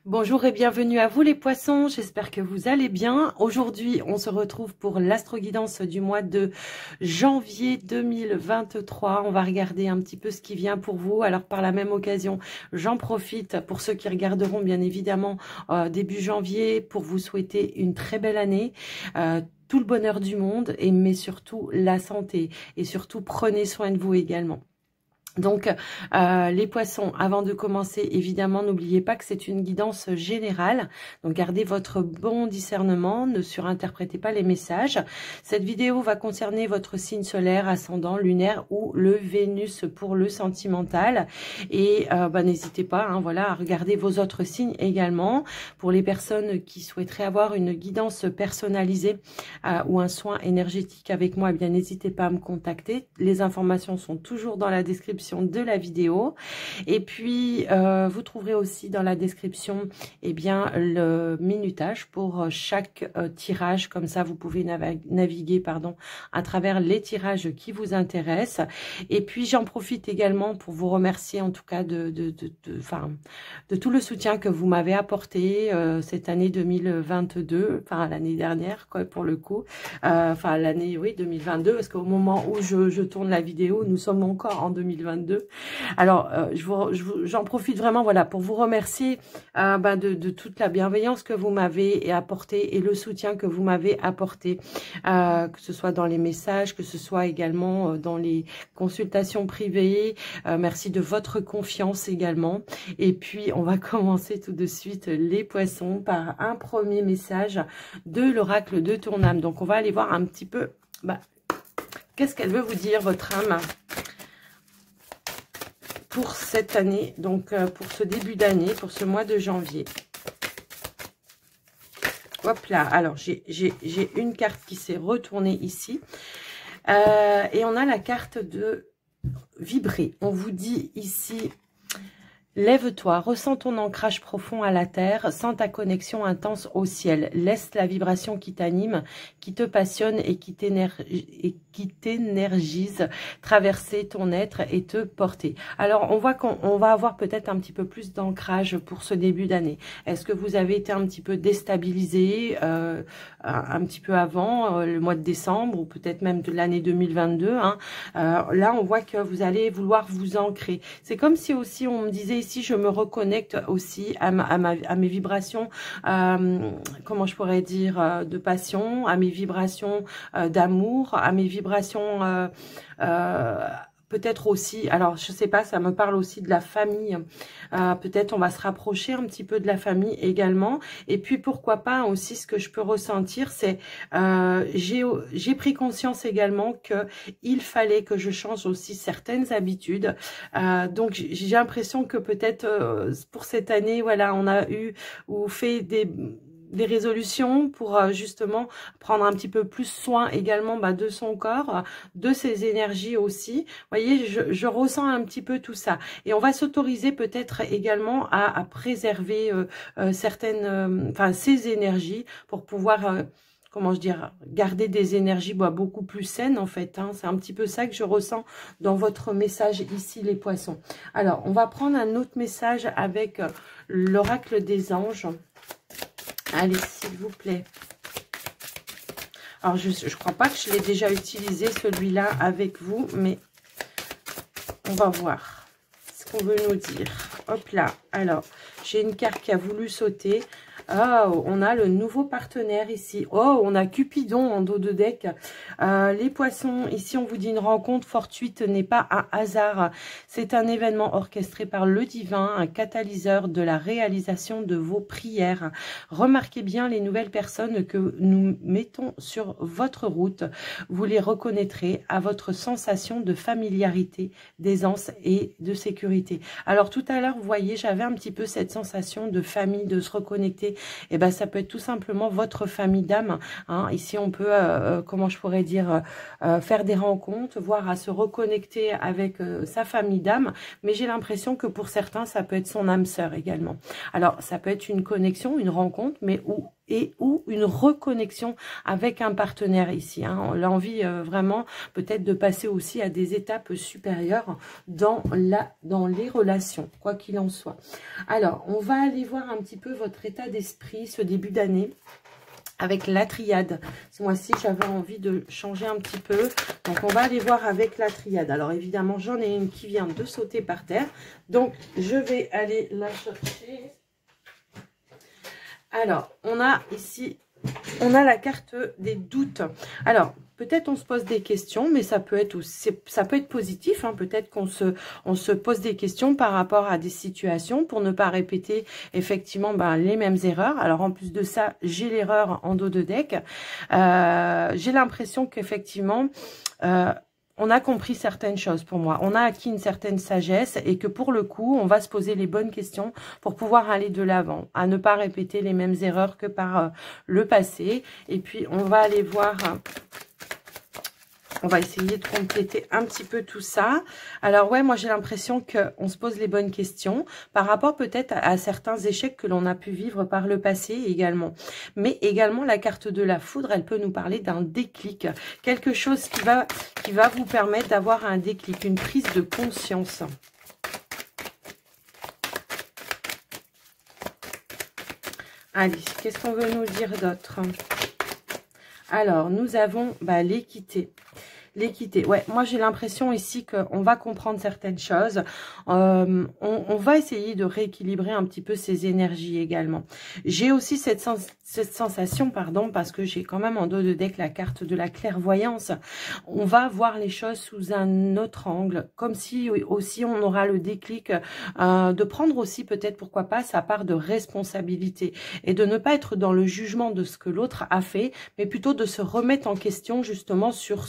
Bonjour et bienvenue à vous les poissons, j'espère que vous allez bien. Aujourd'hui, on se retrouve pour l'astro-guidance du mois de janvier 2023. On va regarder un petit peu ce qui vient pour vous. Alors par la même occasion, j'en profite pour ceux qui regarderont bien évidemment début janvier pour vous souhaiter une très belle année. Tout le bonheur du monde, mais surtout la santé. Et surtout, prenez soin de vous également. Donc, les poissons, avant de commencer, évidemment, n'oubliez pas que c'est une guidance générale. Donc, gardez votre bon discernement, ne surinterprétez pas les messages. Cette vidéo va concerner votre signe solaire, ascendant, lunaire ou le Vénus pour le sentimental. Et n'hésitez pas, voilà, à regarder vos autres signes également. Pour les personnes qui souhaiteraient avoir une guidance personnalisée ou un soin énergétique avec moi, eh bien, n'hésitez pas à me contacter. Les informations sont toujours dans la description de la vidéo, et puis vous trouverez aussi dans la description le minutage pour chaque tirage. Comme ça vous pouvez naviguer à travers les tirages qui vous intéressent. Et puis j'en profite également pour vous remercier en tout cas de tout le soutien que vous m'avez apporté cette année 2022, l'année dernière quoi, pour le coup, l'année 2022, parce qu'au moment où je tourne la vidéo, nous sommes encore en 2022. Alors, j'en profite vraiment, voilà, pour vous remercier de toute la bienveillance que vous m'avez apportée et le soutien que vous m'avez apporté, que ce soit dans les messages, que ce soit également dans les consultations privées. Merci de votre confiance également. Et puis, on va commencer tout de suite, les poissons, par un premier message de l'oracle de ton âme. Donc, on va aller voir un petit peu, qu'est-ce qu'elle veut vous dire, votre âme, pour cette année, donc pour ce début d'année, pour ce mois de janvier. Hop là, alors j'ai une carte qui s'est retournée ici. Et on a la carte de vibrer. On vous dit ici, lève-toi, ressens ton ancrage profond à la terre, sens ta connexion intense au ciel. Laisse la vibration qui t'anime, qui te passionne et qui t'énergise traverser ton être et te porter. Alors, on voit qu'on va avoir peut-être un petit peu plus d'ancrage pour ce début d'année. Est-ce que vous avez été un petit peu déstabilisé un petit peu avant le mois de décembre ou peut-être même de l'année 2022 là, on voit que vous allez vouloir vous ancrer. C'est comme si aussi on me disait ici, je me reconnecte aussi à mes vibrations, comment je pourrais dire, de passion, à mes vibrations d'amour, à mes vibrations peut-être aussi, alors je sais pas, ça me parle aussi de la famille, peut-être on va se rapprocher un petit peu de la famille également. Et puis pourquoi pas aussi, ce que je peux ressentir, c'est j'ai pris conscience également que il fallait que je change aussi certaines habitudes, donc j'ai l'impression que peut-être pour cette année, voilà, on a eu ou fait des résolutions pour justement prendre un petit peu plus soin également de son corps, de ses énergies aussi. Vous voyez, je ressens un petit peu tout ça. Et on va s'autoriser peut-être également à préserver certaines, ses énergies pour pouvoir... comment je dire, garder des énergies beaucoup plus saines en fait. C'est un petit peu ça que je ressens dans votre message ici, les poissons. Alors, on va prendre un autre message avec l'oracle des anges. Allez, s'il vous plaît. Alors, je ne crois pas que je l'ai déjà utilisé, celui-là, avec vous, mais on va voir ce qu'on veut nous dire. Hop là. Alors, j'ai une carte qui a voulu sauter. Oh, on a le nouveau partenaire ici. Oh, on a Cupidon en dos de deck. Les poissons, ici on vous dit une rencontre fortuite n'est pas un hasard. C'est un événement orchestré par le divin, un catalyseur de la réalisation de vos prières. Remarquez bien les nouvelles personnes que nous mettons sur votre route. Vous les reconnaîtrez à votre sensation de familiarité, d'aisance et de sécurité. Alors tout à l'heure, vous voyez, j'avais un petit peu cette sensation de famille, de se reconnecter. Et ça peut être tout simplement votre famille d'âme. Ici, on peut, comment je pourrais dire, faire des rencontres, voire à se reconnecter avec sa famille d'âme. Mais j'ai l'impression que pour certains, ça peut être son âme sœur également. Alors, ça peut être une connexion, une rencontre, mais où et ou une reconnexion avec un partenaire ici. Hein. L'envie vraiment peut-être de passer aussi à des étapes supérieures dans les relations, quoi qu'il en soit. Alors, on va aller voir un petit peu votre état d'esprit ce début d'année. Avec la triade. Ce mois-ci, j'avais envie de changer un petit peu. Donc, on va aller voir avec la triade. Alors, évidemment, j'en ai une qui vient de sauter par terre. Donc, je vais aller la chercher. Alors, on a ici, on a la carte des doutes. Alors, peut-être on se pose des questions, mais ça peut être aussi, ça peut être positif. Hein. Peut-être qu'on se pose des questions par rapport à des situations pour ne pas répéter effectivement les mêmes erreurs. Alors en plus de ça, j'ai l'erreur en dos de deck. J'ai l'impression qu'effectivement, on a compris certaines choses pour moi. On a acquis une certaine sagesse et que pour le coup, on va se poser les bonnes questions pour pouvoir aller de l'avant, à ne pas répéter les mêmes erreurs que par le passé. Et puis, on va aller voir... On va essayer de compléter un petit peu tout ça. Alors ouais, moi j'ai l'impression qu'on se pose les bonnes questions par rapport peut-être à certains échecs que l'on a pu vivre par le passé également. Mais également la carte de la foudre, elle peut nous parler d'un déclic. Quelque chose qui va vous permettre d'avoir un déclic, une prise de conscience. Allez, qu'est-ce qu'on veut nous dire d'autre? Alors, nous avons l'équité. L'équité, ouais, moi j'ai l'impression ici qu'on va comprendre certaines choses. On va essayer de rééquilibrer un petit peu ses énergies également. J'ai aussi cette sensation, pardon, parce que j'ai quand même en dos de deck la carte de la clairvoyance. On va voir les choses sous un autre angle, comme si aussi on aura le déclic de prendre aussi peut-être, pourquoi pas, sa part de responsabilité et de ne pas être dans le jugement de ce que l'autre a fait, mais plutôt de se remettre en question justement sur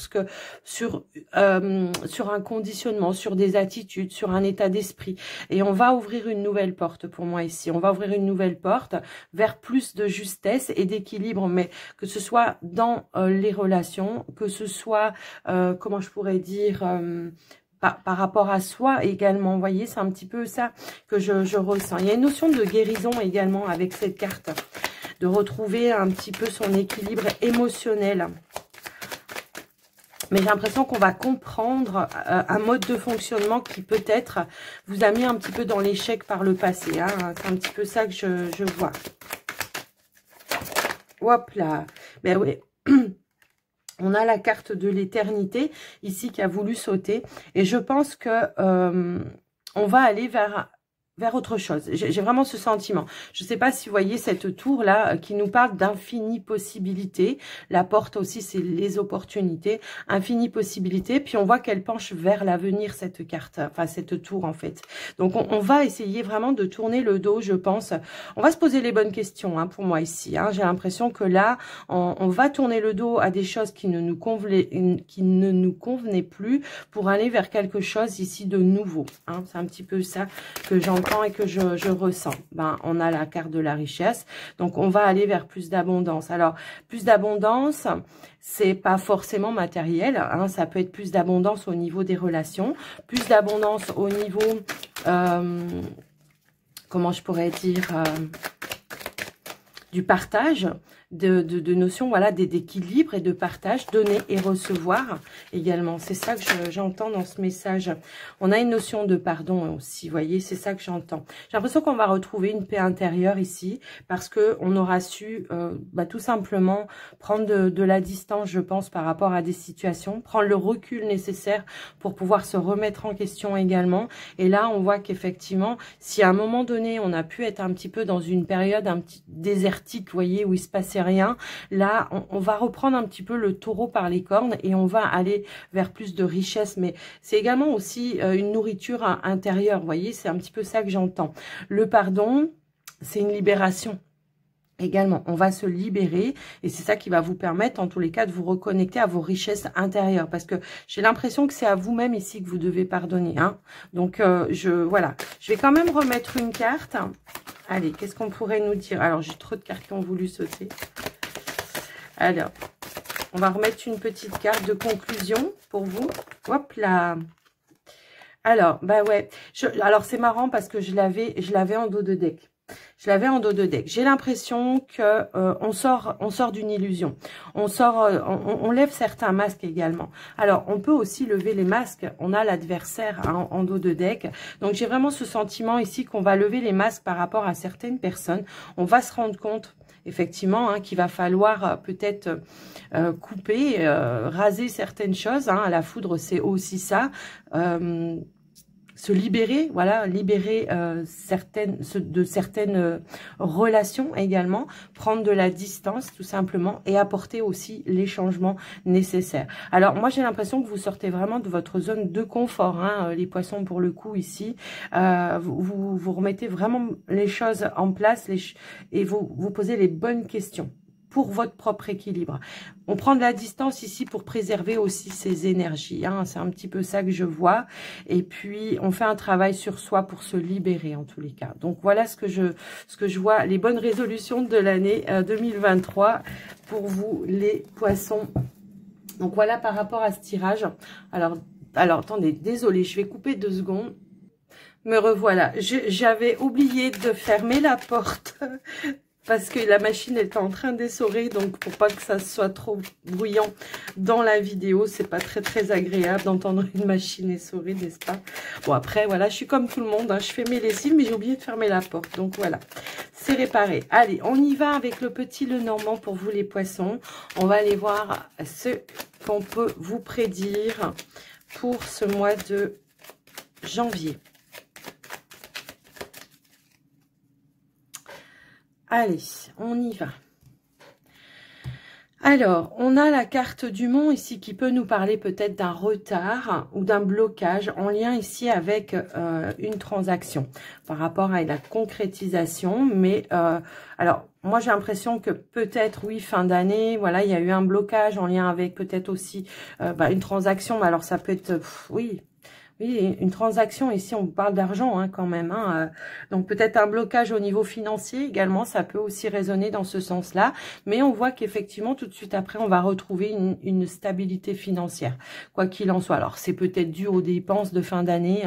un conditionnement, sur des attitudes, sur un état d'esprit. Et on va ouvrir une nouvelle porte pour moi ici. On va ouvrir une nouvelle porte vers plus de justesse et d'équilibre, mais que ce soit dans les relations, que ce soit, comment je pourrais dire... Par rapport à soi également, vous voyez, c'est un petit peu ça que je ressens. Il y a une notion de guérison également avec cette carte, de retrouver un petit peu son équilibre émotionnel. Mais j'ai l'impression qu'on va comprendre un mode de fonctionnement qui peut-être vous a mis un petit peu dans l'échec par le passé. Hein. C'est un petit peu ça que je vois. Hop là. Ben oui. On a la carte de l'éternité ici qui a voulu sauter. Et je pense que on va aller vers autre chose. J'ai vraiment ce sentiment. Je ne sais pas si vous voyez cette tour-là qui nous parle d'infinies possibilités. La porte aussi, c'est les opportunités. Infinies possibilités. Puis on voit qu'elle penche vers l'avenir, cette carte. Enfin, cette tour, en fait. Donc, on va essayer vraiment de tourner le dos, je pense. On va se poser les bonnes questions, hein, pour moi, ici. Hein. J'ai l'impression que là, on va tourner le dos à des choses qui ne nous convenaient plus pour aller vers quelque chose ici de nouveau. Hein. C'est un petit peu ça que j'entends et que je ressens. On a la carte de la richesse, donc on va aller vers plus d'abondance. Alors, plus d'abondance, c'est pas forcément matériel, hein, ça peut être plus d'abondance au niveau des relations, plus d'abondance au niveau, comment je pourrais dire, du partage, de notions, voilà, d'équilibre et de partage, donner et recevoir également. C'est ça que j'entends dans ce message. On a une notion de pardon aussi, vous voyez, c'est ça que j'entends. J'ai l'impression qu'on va retrouver une paix intérieure ici, parce que on aura su tout simplement prendre de la distance, je pense, par rapport à des situations, prendre le recul nécessaire pour pouvoir se remettre en question également. Et là, on voit qu'effectivement, si à un moment donné, on a pu être un petit peu dans une période un petit désertique, vous voyez, où il se passait rien, là on va reprendre un petit peu le taureau par les cornes et on va aller vers plus de richesse, mais c'est également aussi une nourriture intérieure, vous voyez, c'est un petit peu ça que j'entends. Le pardon, c'est une libération également, on va se libérer et c'est ça qui va vous permettre en tous les cas de vous reconnecter à vos richesses intérieures, parce que j'ai l'impression que c'est à vous-même ici que vous devez pardonner, hein. Donc voilà, je vais quand même remettre une carte. Allez, qu'est-ce qu'on pourrait nous dire? Alors, j'ai trop de cartes qui ont voulu sauter. Alors, on va remettre une petite carte de conclusion pour vous. Hop là. Alors, ouais. Alors, c'est marrant parce que je l'avais en dos de deck. Je l'avais en dos de deck. J'ai l'impression que on sort d'une illusion. On lève certains masques également. Alors, on peut aussi lever les masques. On a l'adversaire en dos de deck. Donc, j'ai vraiment ce sentiment ici qu'on va lever les masques par rapport à certaines personnes. On va se rendre compte effectivement, qu'il va falloir peut-être couper, raser certaines choses. À la foudre, c'est aussi ça. Se libérer, voilà, libérer de certaines relations également, prendre de la distance tout simplement et apporter aussi les changements nécessaires. Alors moi j'ai l'impression que vous sortez vraiment de votre zone de confort, les poissons pour le coup ici, vous remettez vraiment les choses en place et vous posez les bonnes questions pour votre propre équilibre. On prend de la distance ici pour préserver aussi ses énergies. C'est un petit peu ça que je vois. Et puis, on fait un travail sur soi pour se libérer en tous les cas. Donc, voilà ce que je vois, les bonnes résolutions de l'année 2023 pour vous, les poissons. Donc, voilà par rapport à ce tirage. Alors attendez, désolé, je vais couper 2 secondes. Me revoilà. J'avais oublié de fermer la porte. Parce que la machine est en train d'essorer, donc pour pas que ça soit trop bruyant dans la vidéo, c'est pas très agréable d'entendre une machine essorer, n'est-ce pas? Bon après voilà, je suis comme tout le monde, je fais mes lessives, mais j'ai oublié de fermer la porte, donc voilà, c'est réparé. Allez, on y va avec le petit Lenormand pour vous les poissons. On va aller voir ce qu'on peut vous prédire pour ce mois de janvier. Allez, on y va. Alors, on a la carte du Mont ici qui peut nous parler peut-être d'un retard ou d'un blocage en lien ici avec une transaction par rapport à la concrétisation. Mais alors, moi j'ai l'impression que peut-être, oui, fin d'année, voilà, il y a eu un blocage en lien avec peut-être aussi une transaction. Mais alors, ça peut être, oui... Oui, une transaction, ici on parle d'argent quand même. Donc peut-être un blocage au niveau financier également, ça peut aussi résonner dans ce sens-là. Mais on voit qu'effectivement tout de suite après, on va retrouver une stabilité financière, quoi qu'il en soit. Alors c'est peut-être dû aux dépenses de fin d'année,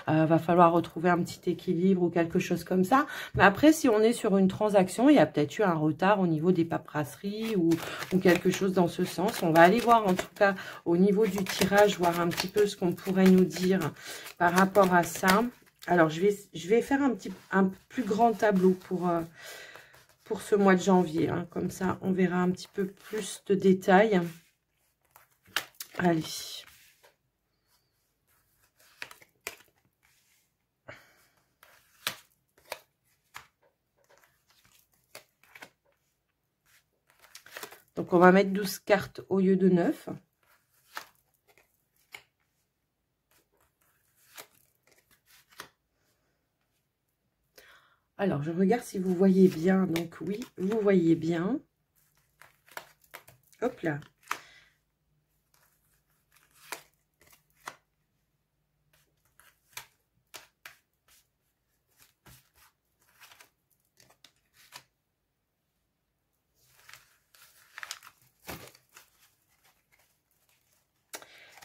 va falloir retrouver un petit équilibre ou quelque chose comme ça. Mais après, si on est sur une transaction, il y a peut-être eu un retard au niveau des paperasseries ou quelque chose dans ce sens. On va aller voir en tout cas au niveau du tirage, voir un petit peu ce qu'on pourrait nous dire par rapport à ça. Alors, je vais faire un plus grand tableau pour ce mois de janvier. Comme ça, on verra un petit peu plus de détails. Allez. Donc, on va mettre 12 cartes au lieu de 9. Alors, je regarde si vous voyez bien. Donc, oui, vous voyez bien. Hop là.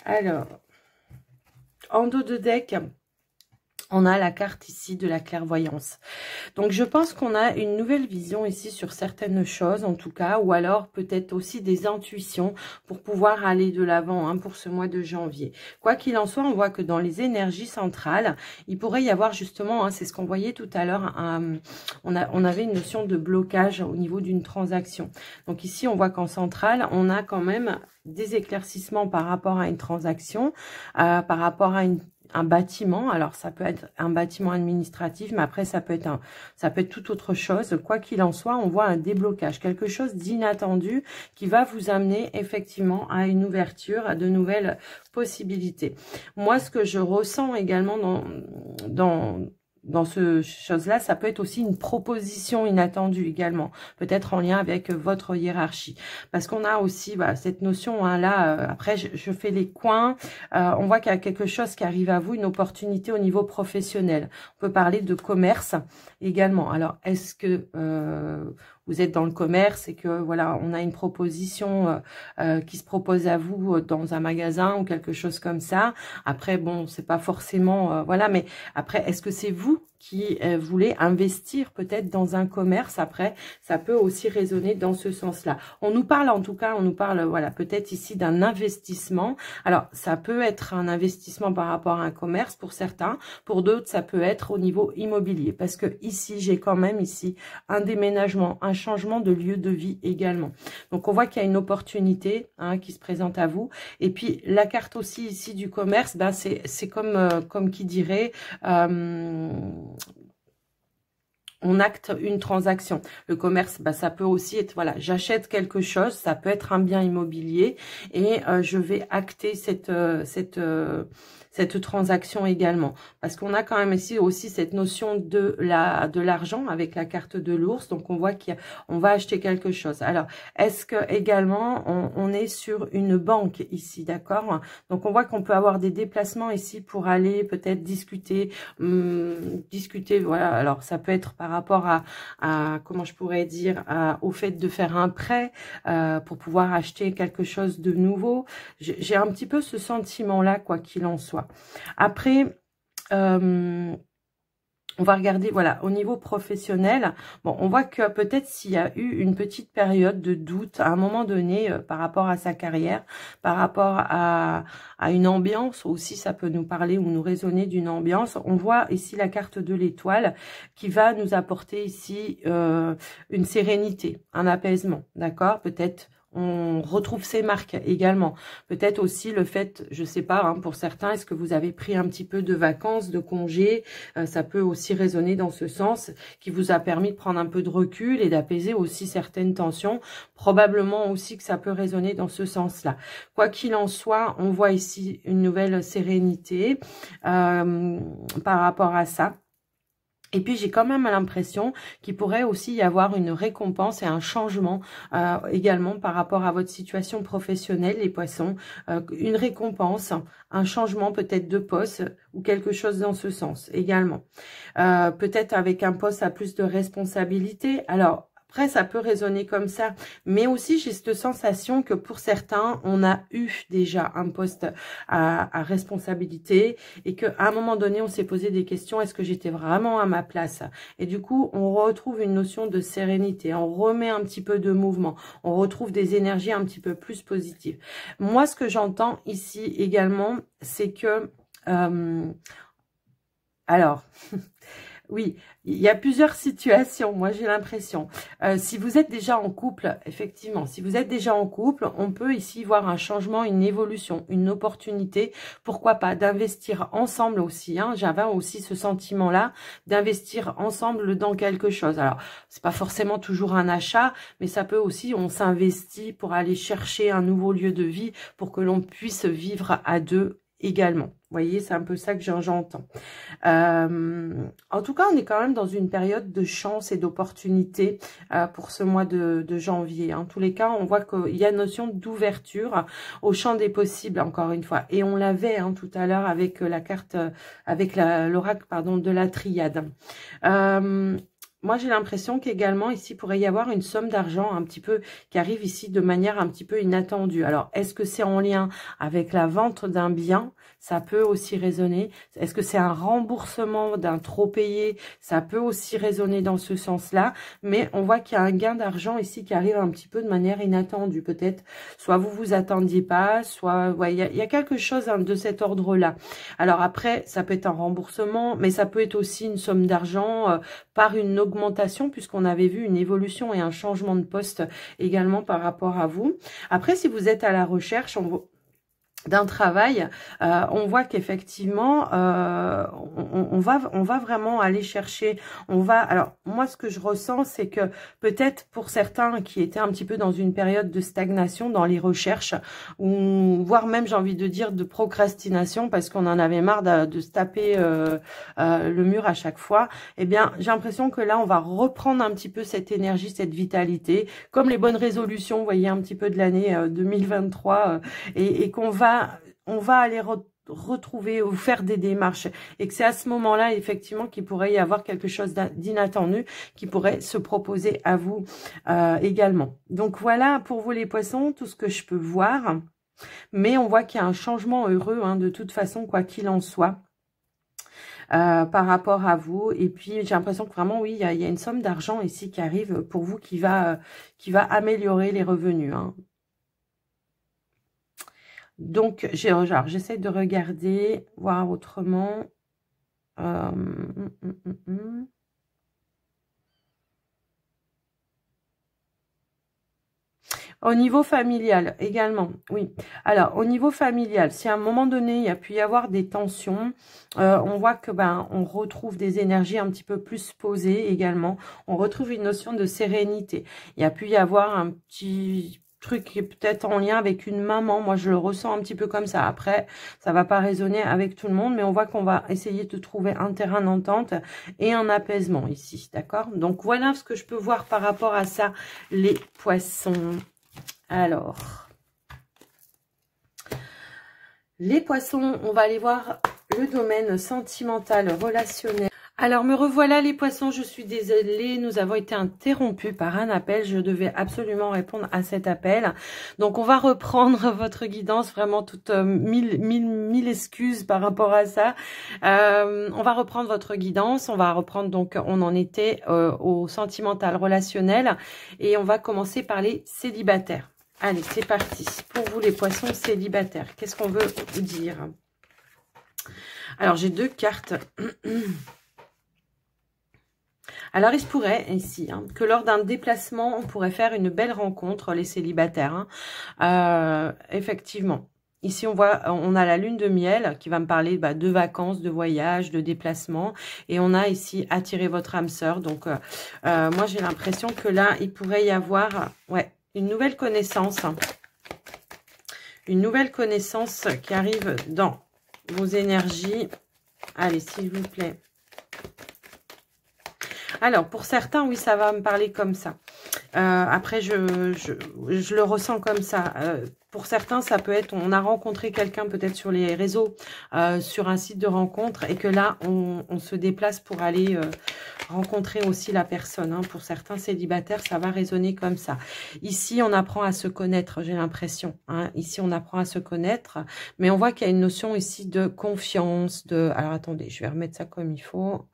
Alors, en dos de deck, on a la carte ici de la clairvoyance. Donc, je pense qu'on a une nouvelle vision ici sur certaines choses, en tout cas, ou alors peut-être aussi des intuitions pour pouvoir aller de l'avant pour ce mois de janvier. Quoi qu'il en soit, on voit que dans les énergies centrales, il pourrait y avoir justement, c'est ce qu'on voyait tout à l'heure, on avait une notion de blocage au niveau d'une transaction. Donc ici, on voit qu'en centrale, on a quand même des éclaircissements par rapport à une transaction, par rapport à un bâtiment. Alors ça peut être un bâtiment administratif, mais après ça peut être tout autre chose. Quoi qu'il en soit, on voit un déblocage, quelque chose d'inattendu qui va vous amener effectivement à une ouverture, à de nouvelles possibilités. Moi, ce que je ressens également dans ce chose-là, ça peut être aussi une proposition inattendue également, peut-être en lien avec votre hiérarchie. Parce qu'on a aussi cette notion, là, après je fais les coins, on voit qu'il y a quelque chose qui arrive à vous, une opportunité au niveau professionnel. On peut parler de commerce également. Alors, est-ce que vous êtes dans le commerce et que voilà, on a une proposition qui se propose à vous dans un magasin ou quelque chose comme ça. Après, bon, c'est pas forcément, voilà, mais après, est-ce que c'est vous qui voulait investir peut-être dans un commerce. Après, ça peut aussi résonner dans ce sens-là. On nous parle, en tout cas, on nous parle, voilà, peut-être ici d'un investissement. Alors, ça peut être un investissement par rapport à un commerce pour certains. Pour d'autres, ça peut être au niveau immobilier. Parce que ici, j'ai quand même ici un déménagement, un changement de lieu de vie également. Donc, on voit qu'il y a une opportunité hein, qui se présente à vous. Et puis, la carte aussi ici du commerce, ben, c'est comme qui dirait... on acte une transaction. Le commerce, bah, ça peut aussi être, voilà, j'achète quelque chose, ça peut être un bien immobilier et je vais acter cette transaction également. Parce qu'on a quand même ici aussi cette notion de l'argent avec la carte de l'ours. Donc, on voit qu'on va acheter quelque chose. Alors, est-ce que également, on est sur une banque ici, d'accord? Donc, on voit qu'on peut avoir des déplacements ici pour aller peut-être discuter, voilà. Alors, ça peut être par rapport à comment je pourrais dire, au fait de faire un prêt pour pouvoir acheter quelque chose de nouveau. J'ai un petit peu ce sentiment-là, quoi qu'il en soit. Après, on va regarder, voilà, au niveau professionnel, bon, on voit que peut-être s'il y a eu une petite période de doute à un moment donné par rapport à sa carrière, par rapport à une ambiance, aussi ça peut nous parler ou nous résonner d'une ambiance. On voit ici la carte de l'étoile qui va nous apporter ici une sérénité, un apaisement, d'accord? Peut-être on retrouve ses marques également. Peut-être aussi le fait, je sais pas, hein, pour certains, est-ce que vous avez pris un petit peu de vacances, de congés, ça peut aussi résonner dans ce sens, qui vous a permis de prendre un peu de recul et d'apaiser aussi certaines tensions. Probablement aussi que ça peut résonner dans ce sens-là. Quoi qu'il en soit, on voit ici une nouvelle sérénité par rapport à ça. Et puis, j'ai quand même l'impression qu'il pourrait aussi y avoir une récompense et un changement également par rapport à votre situation professionnelle, les poissons. Une récompense, un changement peut-être de poste ou quelque chose dans ce sens également. Peut-être avec un poste à plus de responsabilité. Alors, après, ça peut résonner comme ça, mais aussi j'ai cette sensation que pour certains, on a eu déjà un poste à responsabilité et qu'à un moment donné, on s'est posé des questions, est-ce que j'étais vraiment à ma place? Et du coup, on retrouve une notion de sérénité, on remet un petit peu de mouvement, on retrouve des énergies un petit peu plus positives. Moi, ce que j'entends ici également, c'est que... alors... Oui, il y a plusieurs situations, moi j'ai l'impression. Si vous êtes déjà en couple, effectivement, si vous êtes déjà en couple, on peut ici voir un changement, une évolution, une opportunité, pourquoi pas, d'investir ensemble aussi. Hein, j'avais aussi ce sentiment-là, d'investir ensemble dans quelque chose. Alors, c'est pas forcément toujours un achat, mais ça peut aussi, on s'investit pour aller chercher un nouveau lieu de vie, pour que l'on puisse vivre à deux également. Vous voyez, c'est un peu ça que j'entends. En tout cas, on est quand même dans une période de chance et d'opportunité pour ce mois de janvier. En tous les cas, on voit qu'il y a une notion d'ouverture au champ des possibles, encore une fois. Et on l'avait hein, tout à l'heure avec la carte, avec l'oracle pardon de la triade. Moi, j'ai l'impression qu'également, ici, pourrait y avoir une somme d'argent un petit peu qui arrive ici de manière un petit peu inattendue. Alors, est-ce que c'est en lien avec la vente d'un bien? Ça peut aussi résonner. Est-ce que c'est un remboursement d'un trop payé? Ça peut aussi résonner dans ce sens-là. Mais on voit qu'il y a un gain d'argent ici qui arrive un petit peu de manière inattendue. Peut-être, soit vous vous attendiez pas, soit... Ouais, il y a quelque chose hein, de cet ordre-là. Alors après, ça peut être un remboursement, mais ça peut être aussi une somme d'argent par une augmentation, puisqu'on avait vu une évolution et un changement de poste également par rapport à vous. Après, si vous êtes à la recherche, d'un travail, on voit qu'effectivement on va vraiment aller chercher, alors moi ce que je ressens c'est que peut-être pour certains qui étaient un petit peu dans une période de stagnation dans les recherches, ou voire même j'ai envie de dire de procrastination parce qu'on en avait marre de se taper le mur à chaque fois, eh bien j'ai l'impression que là on va reprendre un petit peu cette énergie, cette vitalité, comme les bonnes résolutions, vous voyez un petit peu de l'année 2023 et on va aller retrouver ou faire des démarches et que c'est à ce moment-là effectivement qu'il pourrait y avoir quelque chose d'inattendu qui pourrait se proposer à vous également. Donc voilà pour vous les poissons, tout ce que je peux voir. Mais on voit qu'il y a un changement heureux hein, de toute façon, quoi qu'il en soit. par rapport à vous. Et puis, j'ai l'impression que vraiment, oui, il y a une somme d'argent ici qui arrive pour vous qui va améliorer les revenus. Hein. Donc, j'essaie de regarder, voir autrement. Euh, hum, hum, hum, hum. Au niveau familial également, oui. Alors, au niveau familial, si à un moment donné, il y a pu y avoir des tensions, on voit que on retrouve des énergies un petit peu plus posées également. On retrouve une notion de sérénité. Il y a pu y avoir un petit truc qui est peut-être en lien avec une maman. Moi, je le ressens un petit peu comme ça. Après, ça va pas résonner avec tout le monde, mais on voit qu'on va essayer de trouver un terrain d'entente et un apaisement ici, d'accord? Donc, voilà ce que je peux voir par rapport à ça, les poissons. Alors, les poissons, on va aller voir le domaine sentimental, relationnel. Alors, me revoilà les poissons, je suis désolée, nous avons été interrompus par un appel, je devais absolument répondre à cet appel. Donc, on va reprendre votre guidance, vraiment toutes mille excuses par rapport à ça. On va reprendre votre guidance, on va reprendre, donc, on en était au sentimental, relationnel, et on va commencer par les célibataires. Allez, c'est parti. Pour vous, les poissons célibataires, qu'est-ce qu'on veut vous dire? Alors, j'ai deux cartes. Alors, il se pourrait, ici, que lors d'un déplacement, on pourrait faire une belle rencontre, les célibataires. Effectivement. Ici, on a la lune de miel qui va me parler de vacances, de voyages, de déplacements. Et on a ici attiré votre âme sœur. Donc, moi, j'ai l'impression que là, il pourrait y avoir... ouais. Une nouvelle connaissance. Une nouvelle connaissance qui arrive dans vos énergies. Allez, s'il vous plaît. Alors, pour certains, oui, ça va me parler comme ça. Après, je le ressens comme ça. Pour certains, ça peut être, on a rencontré quelqu'un peut-être sur les réseaux, sur un site de rencontre, et que là, on se déplace pour aller rencontrer aussi la personne. Hein. Pour certains célibataires, ça va résonner comme ça. Ici, on apprend à se connaître, j'ai l'impression. Hein. Ici, on apprend à se connaître, mais on voit qu'il y a une notion ici de confiance. Alors, attendez, je vais remettre ça comme il faut.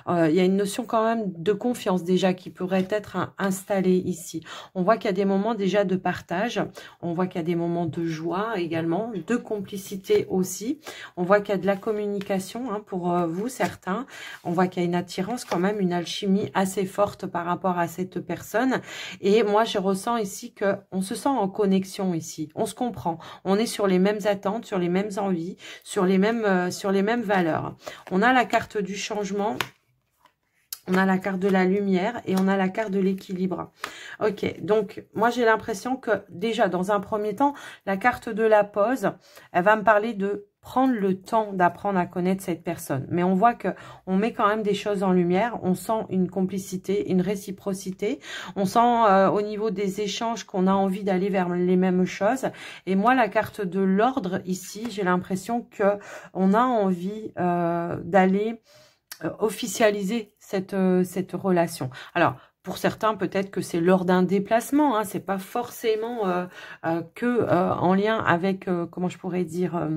Il y a une notion quand même de confiance déjà qui pourrait être installée ici. On voit qu'il y a des moments déjà de partage. On voit qu'il y a des moments de joie également, de complicité aussi. On voit qu'il y a de la communication pour vous, certains. On voit qu'il y a une attirance quand même, une alchimie assez forte par rapport à cette personne. Et moi, je ressens ici qu'on se sent en connexion ici. On se comprend. On est sur les mêmes attentes, sur les mêmes envies, sur les mêmes valeurs. On a la carte du changement. On a la carte de la lumière et on a la carte de l'équilibre. Ok, donc moi j'ai l'impression que déjà dans un premier temps, la carte de la pause, elle va me parler de prendre le temps d'apprendre à connaître cette personne. Mais on voit que on met quand même des choses en lumière, on sent une complicité, une réciprocité, on sent au niveau des échanges qu'on a envie d'aller vers les mêmes choses. Et moi la carte de l'ordre ici, j'ai l'impression que on a envie d'aller officialiser cette relation. Alors, pour certains, peut-être que c'est lors d'un déplacement, hein, c'est pas forcément en lien avec, comment je pourrais dire,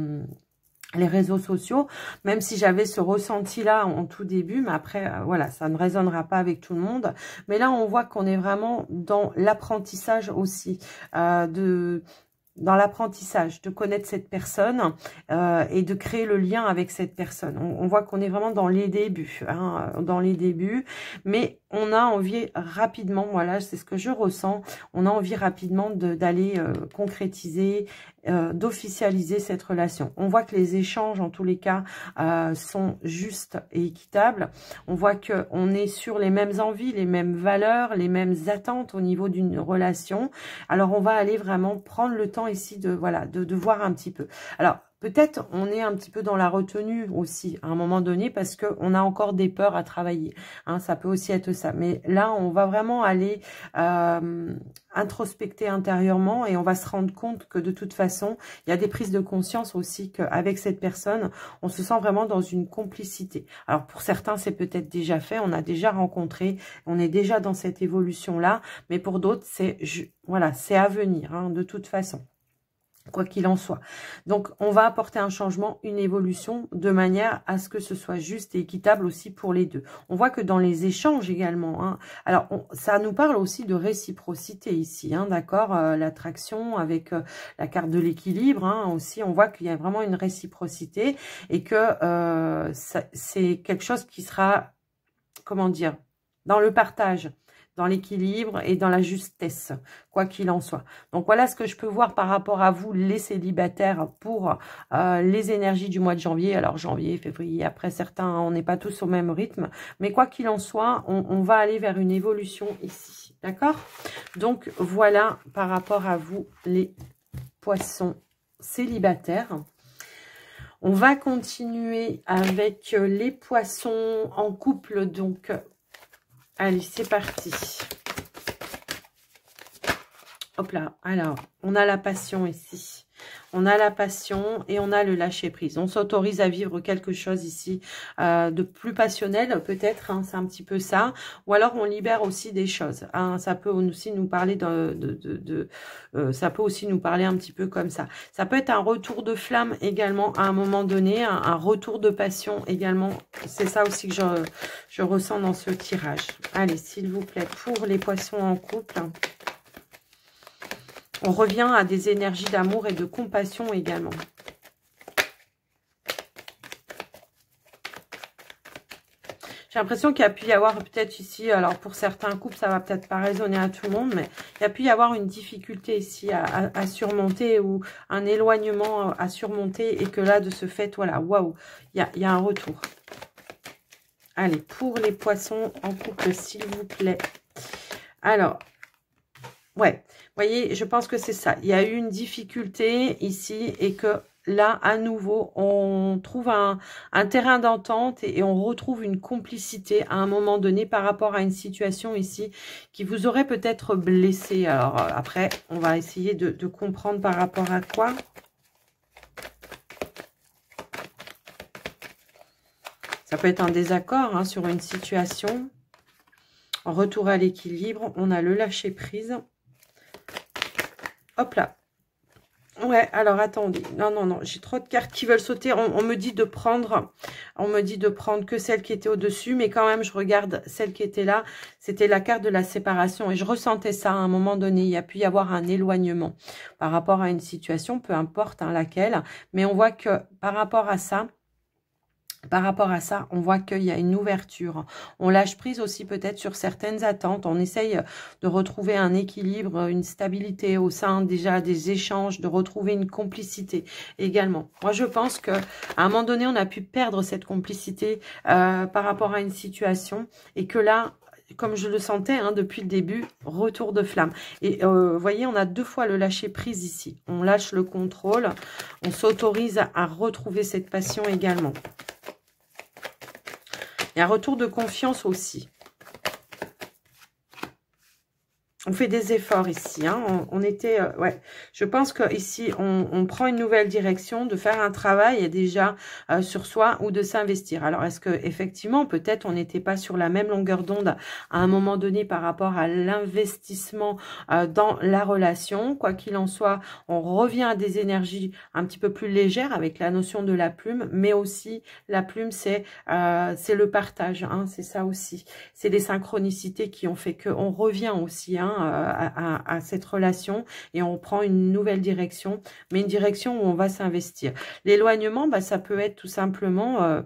les réseaux sociaux, même si j'avais ce ressenti-là en tout début, mais après, voilà, ça ne résonnera pas avec tout le monde. Mais là, on voit qu'on est vraiment dans l'apprentissage aussi, dans l'apprentissage, de connaître cette personne et de créer le lien avec cette personne. On voit qu'on est vraiment dans les débuts, mais on a envie rapidement, voilà, c'est ce que je ressens, on a envie rapidement d'aller concrétiser, d'officialiser cette relation. On voit que les échanges, en tous les cas, sont justes et équitables. On voit qu'on est sur les mêmes envies, les mêmes valeurs, les mêmes attentes au niveau d'une relation. Alors, on va aller vraiment prendre le temps ici de voir un petit peu. Alors, peut-être on est un petit peu dans la retenue aussi à un moment donné parce qu'on a encore des peurs à travailler. Hein, ça peut aussi être ça. Mais là, on va vraiment aller introspecter intérieurement et on va se rendre compte que de toute façon, il y a des prises de conscience aussi qu'avec cette personne, on se sent vraiment dans une complicité. Alors pour certains, c'est peut-être déjà fait, on a déjà rencontré, on est déjà dans cette évolution-là. Mais pour d'autres, c'est à venir, hein, de toute façon. quoi qu'il en soit. Donc, on va apporter un changement, une évolution, de manière à ce que ce soit juste et équitable aussi pour les deux. On voit que dans les échanges également, hein, alors ça nous parle aussi de réciprocité ici, hein, d'accord, l'attraction avec la carte de l'équilibre, hein, aussi, on voit qu'il y a vraiment une réciprocité et que c'est quelque chose qui sera, comment dire, dans le partage, dans l'équilibre et dans la justesse, quoi qu'il en soit. Donc, voilà ce que je peux voir par rapport à vous, les célibataires, pour les énergies du mois de janvier. Alors, janvier, février, après certains, on n'est pas tous au même rythme. Mais quoi qu'il en soit, on va aller vers une évolution ici. D'accord? Donc, voilà par rapport à vous, les poissons célibataires. On va continuer avec les poissons en couple, donc... Allez, c'est parti. Hop là. Alors, on a la passion ici. On a la passion et on a le lâcher prise. On s'autorise à vivre quelque chose ici de plus passionnel, peut-être. Hein, c'est un petit peu ça. Ou alors, on libère aussi des choses. Hein, ça peut aussi nous parler ça peut aussi nous parler un petit peu comme ça. Ça peut être un retour de flamme également à un moment donné. Un retour de passion également. C'est ça aussi que je ressens dans ce tirage. Allez, s'il vous plaît, pour les poissons en couple. On revient à des énergies d'amour et de compassion également. J'ai l'impression qu'il y a pu y avoir peut-être ici, alors pour certains couples, ça va peut-être pas résonner à tout le monde, mais il y a pu y avoir une difficulté ici à surmonter ou un éloignement à surmonter et que là, de ce fait, voilà, waouh, il y a un retour. Allez, pour les poissons en couple, s'il vous plaît. Alors, ouais, vous voyez, je pense que c'est ça. Il y a eu une difficulté ici et que là, à nouveau, on trouve un terrain d'entente et on retrouve une complicité à un moment donné par rapport à une situation ici qui vous aurait peut-être blessé. Alors après, on va essayer de comprendre par rapport à quoi. Ça peut être un désaccord hein, sur une situation. En retour à l'équilibre, on a le lâcher prise. Hop là. Ouais, alors attendez. Non, j'ai trop de cartes qui veulent sauter. On me dit de prendre que celle qui était au-dessus, mais quand même, je regarde celle qui était là. C'était la carte de la séparation et je ressentais ça à un moment donné. Il y a pu y avoir un éloignement par rapport à une situation, peu importe hein, laquelle, mais on voit que par rapport à ça, on voit qu'il y a une ouverture. On lâche prise aussi peut-être sur certaines attentes. On essaye de retrouver un équilibre, une stabilité au sein déjà des échanges, de retrouver une complicité également. Moi, je pense qu'à un moment donné, on a pu perdre cette complicité par rapport à une situation et que là, comme je le sentais hein, depuis le début, retour de flamme. Et vous voyez, on a deux fois le lâcher prise ici. On lâche le contrôle, on s'autorise à retrouver cette passion également. Il y a un retour de confiance aussi. On fait des efforts ici. Hein. On était, ouais. Je pense que ici, on prend une nouvelle direction, de faire un travail déjà sur soi ou de s'investir. Alors, est-ce que effectivement, peut-être, on n'était pas sur la même longueur d'onde à un moment donné par rapport à l'investissement dans la relation. Quoi qu'il en soit, on revient à des énergies un petit peu plus légères avec la notion de la plume, mais aussi la plume, c'est le partage. Hein, c'est ça aussi. C'est les synchronicités qui ont fait qu'on revient aussi. Hein, à cette relation et on prend une nouvelle direction, mais une direction où on va s'investir. L'éloignement, bah, ça peut être tout simplement...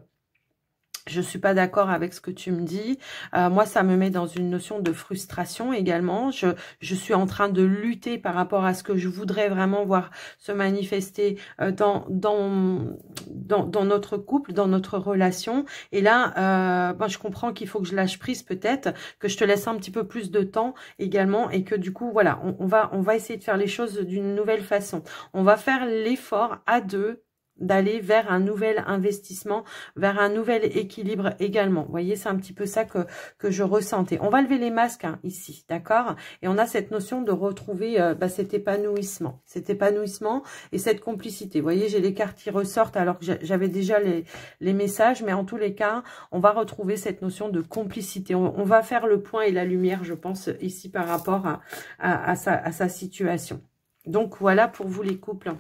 je suis pas d'accord avec ce que tu me dis. Moi, ça me met dans une notion de frustration également. Je suis en train de lutter par rapport à ce que je voudrais vraiment voir se manifester dans notre couple, dans notre relation. Et là, ben, je comprends qu'il faut que je lâche prise peut-être, que je te laisse un petit peu plus de temps également et que du coup, voilà, on va essayer de faire les choses d'une nouvelle façon. On va faire l'effort à deux d'aller vers un nouvel investissement, vers un nouvel équilibre également. Vous voyez, c'est un petit peu ça que je ressentais. On va lever les masques hein, ici, d'accord? Et on a cette notion de retrouver cet épanouissement et cette complicité. Vous voyez, j'ai les cartes qui ressortent alors que j'avais déjà les messages, mais en tous les cas, on va retrouver cette notion de complicité. On va faire le point et la lumière, je pense, ici par rapport à sa situation. Donc, voilà pour vous les couples.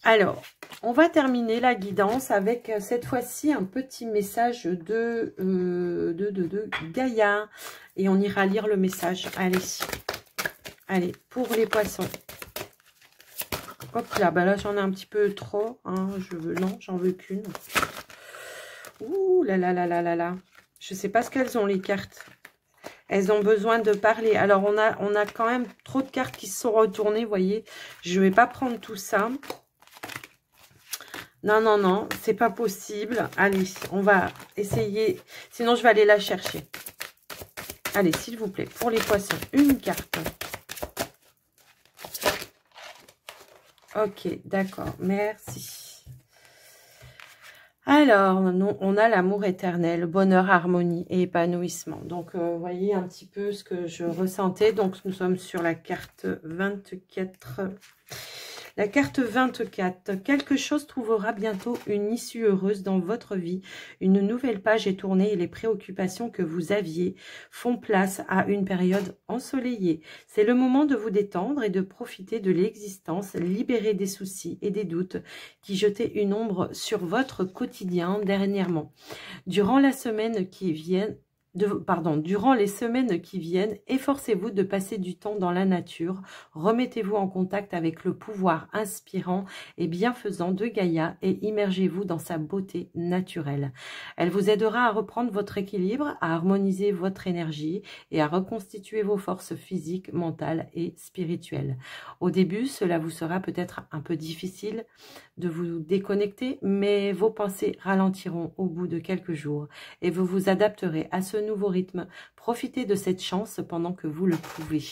Alors, on va terminer la guidance avec cette fois-ci un petit message de Gaïa. Et on ira lire le message. Allez, pour les poissons. Hop là, bah là j'en ai un petit peu trop. Hein, non, j'en veux qu'une. Ouh là là là là là là. Je sais pas ce qu'elles ont les cartes. Elles ont besoin de parler. Alors on a quand même trop de cartes qui se sont retournées, vous voyez. Je vais pas prendre tout ça. Non, non, non, c'est pas possible. Allez, on va essayer. Sinon, je vais aller la chercher. Allez, s'il vous plaît, pour les poissons, une carte. Ok, d'accord, merci. Alors, on a l'amour éternel, bonheur, harmonie et épanouissement. Donc, vous voyez un petit peu ce que je ressentais. Donc, nous sommes sur la carte 24. La carte 24, quelque chose trouvera bientôt une issue heureuse dans votre vie. Une nouvelle page est tournée et les préoccupations que vous aviez font place à une période ensoleillée. C'est le moment de vous détendre et de profiter de l'existence, libérer des soucis et des doutes qui jetaient une ombre sur votre quotidien dernièrement. Durant les semaines qui viennent, efforcez-vous de passer du temps dans la nature. Remettez-vous en contact avec le pouvoir inspirant et bienfaisant de Gaïa et immergez-vous dans sa beauté naturelle. Elle vous aidera à reprendre votre équilibre, à harmoniser votre énergie et à reconstituer vos forces physiques, mentales et spirituelles. Au début, cela vous sera peut-être un peu difficile de vous déconnecter, mais vos pensées ralentiront au bout de quelques jours et vous vous adapterez à ce nouveau rythme. Profitez de cette chance pendant que vous le pouvez.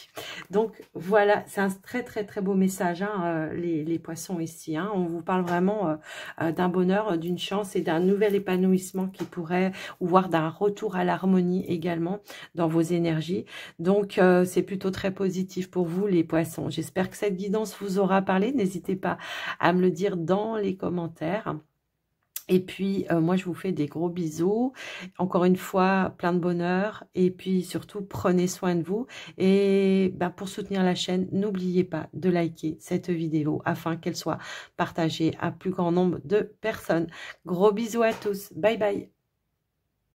Donc voilà, c'est un très très très beau message, hein, les poissons ici. Hein. On vous parle vraiment d'un bonheur, d'une chance et d'un nouvel épanouissement qui pourrait, ou voire d'un retour à l'harmonie également dans vos énergies. Donc c'est plutôt très positif pour vous les poissons. J'espère que cette guidance vous aura parlé. N'hésitez pas à me le dire dans les commentaires. Et puis, moi, je vous fais des gros bisous. Encore une fois, plein de bonheur. Et puis, surtout, prenez soin de vous. Et ben, pour soutenir la chaîne, n'oubliez pas de liker cette vidéo afin qu'elle soit partagée à plus grand nombre de personnes. Gros bisous à tous. Bye bye.